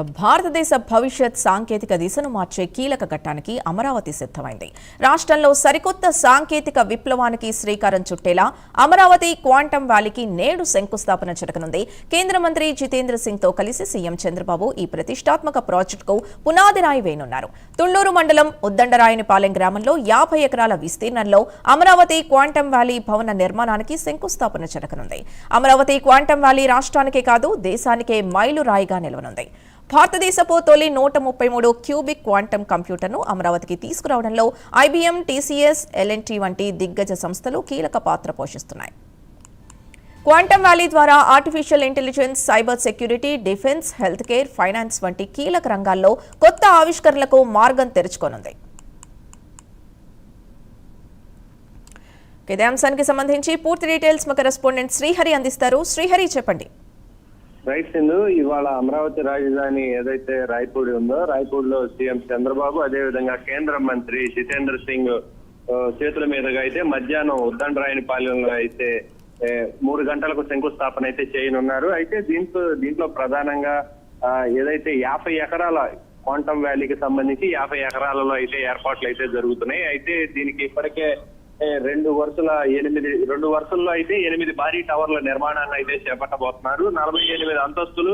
భారతదేశ భవిష్యత్ సాంకేతిక దిశను మార్చే కీలక ఘట్టానికి అమరావతి సిద్ధమైంది. రాష్ట్రంలో సరికొత్త సాంకేతిక విప్లవానికి శ్రీకారం చుట్టేలా అమరావతి క్వాంటమ్ వ్యాలీకి నేడు శంకుస్థాపన జరగనుంది. కేంద్ర మంత్రి జితేంద్ర సింగ్ తో కలిసి సీఎం చంద్రబాబు ఈ ప్రతిష్టాత్మక ప్రాజెక్టుకు పునాది రాయి వేయనున్నారు. తుళ్లూరు మండలం ఉద్దండరాయనిపాలెం గ్రామంలో 50 ఎకరాల విస్తీర్ణంలో అమరావతి క్వాంటమ్ వ్యాలీ భవన నిర్మాణానికి శంకుస్థాపన జరగనుంది. అమరావతి క్వాంటమ్ వ్యాలీ రాష్ట్రానికే కాదు దేశానికే మైలురాయిగా నిలవనుంది. భారతదేశపు తొలి 133 క్యూబిక్ క్వాంటమ్ కంప్యూటర్ను అమరావతికి తీసుకురావడంలో ఐబీఎం, టీసీఎస్, ఎల్ఎన్టీ వంటి దిగ్గజ సంస్థలు కీలక పాత్ర పోషిస్తున్నాయి. క్వాంటమ్ వ్యాలీ ద్వారా artificial intelligence, cyber security, defence, health care, finance వంటి కీలక రంగాల్లో కొత్త ఆవిష్కరణలకు మార్గం తెరుచుకోనుంది. ఇదే అంశానికి సంబంధించి పూర్తి డీటెయిల్స్ మా కరెస్పాండెంట్ శ్రీహరి అందిస్తారు. శ్రీహరి, చెప్పండి. రైట్ సింధు, ఇవాళ అమరావతి రాజధాని ఏదైతే రాయపూడి ఉందో, రాయపూడిలో సీఎం చంద్రబాబు అదేవిధంగా కేంద్ర మంత్రి జితేంద్ర సింగ్ చేతుల మీదుగా అయితే మధ్యాహ్నం ఉద్దండరాయనిపాలెంలో అయితే 3 గంటలకు శంకుస్థాపన అయితే చేయనున్నారు. అయితే దీంట్లో ప్రధానంగా ఏదైతే 50 ఎకరాల క్వాంటమ్ వ్యాలీకి సంబంధించి 50 ఎకరాలలో అయితే ఏర్పాట్లు అయితే జరుగుతున్నాయి. అయితే దీనికి ఇప్పటికే 2 వరుసల్లో అయితే 8 భారీ టవర్ల నిర్మాణాన్ని అయితే చేపట్టబోతున్నారు. 48 అంతస్తులు,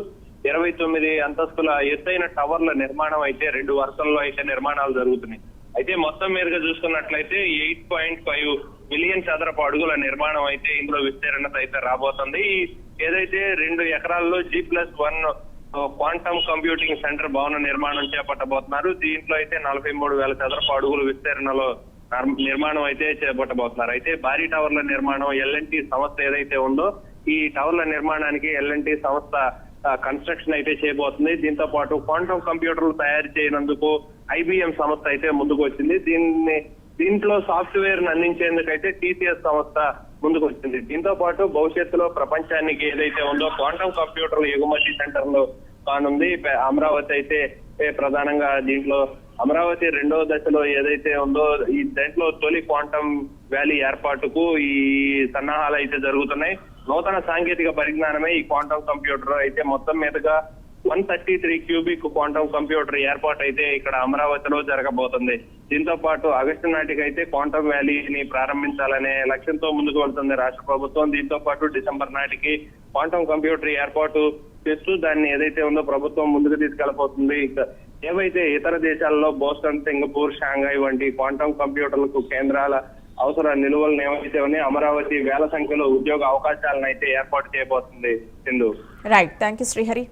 29 అంతస్తుల ఎత్తైన టవర్ల నిర్మాణం అయితే 2 వరుసల్లో అయితే నిర్మాణాలు జరుగుతున్నాయి. అయితే మొత్తం మీదుగా చూసుకున్నట్లయితే 8.5 మిలియన్ చదరపు అడుగుల నిర్మాణం అయితే ఇందులో విస్తీర్ణత అయితే రాబోతుంది. ఏదైతే 2 ఎకరాల్లో G+1 క్వాంటమ్ కంప్యూటింగ్ సెంటర్ భవన నిర్మాణం చేపట్టబోతున్నారు. దీంట్లో అయితే 43,000 చదరపు అడుగుల విస్తీర్ణలో నిర్మాణం అయితే చేపట్టబోతున్నారు. అయితే భారీ టవర్ల నిర్మాణం ఎల్ఎన్టీ సంస్థ ఏదైతే ఉందో, ఈ టవర్ల నిర్మాణానికి ఎల్ఎన్టీ సంస్థ కన్స్ట్రక్షన్ అయితే చేయబోతుంది. దీంతో పాటు క్వాంటమ్ కంప్యూటర్లు తయారు చేయనందుకు ఐబీఎం సంస్థ అయితే ముందుకు వచ్చింది. దీంట్లో సాఫ్ట్వేర్ ను అందించేందుకైతే టీసీఎస్ సంస్థ ముందుకు వచ్చింది. దీంతో పాటు భవిష్యత్తులో ప్రపంచానికి ఏదైతే ఉందో క్వాంటమ్ కంప్యూటర్ల ఎగుమతి సెంటర్లు కానుంది. అమరావతి అయితే ప్రధానంగా దీంట్లో అమరావతి 2వ దశలో ఏదైతే ఉందో, ఈ దాంట్లో తొలి క్వాంటమ్ వ్యాలీ ఏర్పాటుకు ఈ సన్నాహాలు అయితే జరుగుతున్నాయి. నూతన సాంకేతిక పరిజ్ఞానమే ఈ క్వాంటమ్ కంప్యూటర్. అయితే మొత్తం మీదుగా 133 క్యూబిక్ క్వాంటమ్ కంప్యూటర్ ఏర్పాటు అయితే ఇక్కడ అమరావతిలో జరగబోతుంది. దీంతో పాటు ఆగస్టు నాటికి అయితే క్వాంటమ్ వ్యాలీని ప్రారంభించాలనే లక్ష్యంతో ముందుకు వెళ్తుంది రాష్ట్ర ప్రభుత్వం. దీంతో పాటు డిసెంబర్ నాటికి క్వాంటమ్ కంప్యూటర్ ఏర్పాటు చేస్తూ దాన్ని ఏదైతే ఉందో ప్రభుత్వం ముందుకు తీసుకెళ్లబోతుంది. ఏవైతే ఇతర దేశాల్లో బోస్టన్, సింగపూర్, షాంఘై వంటి క్వాంటమ్ కంప్యూటర్లకు కేంద్రాల అవసర నిలువలను ఏవైతే ఉన్నాయి, అమరావతి వేల సంఖ్యలో ఉద్యోగ అవకాశాలను అయితే ఏర్పాటు చేయబోతుంది. Sindhu. Right, thank you Srihari.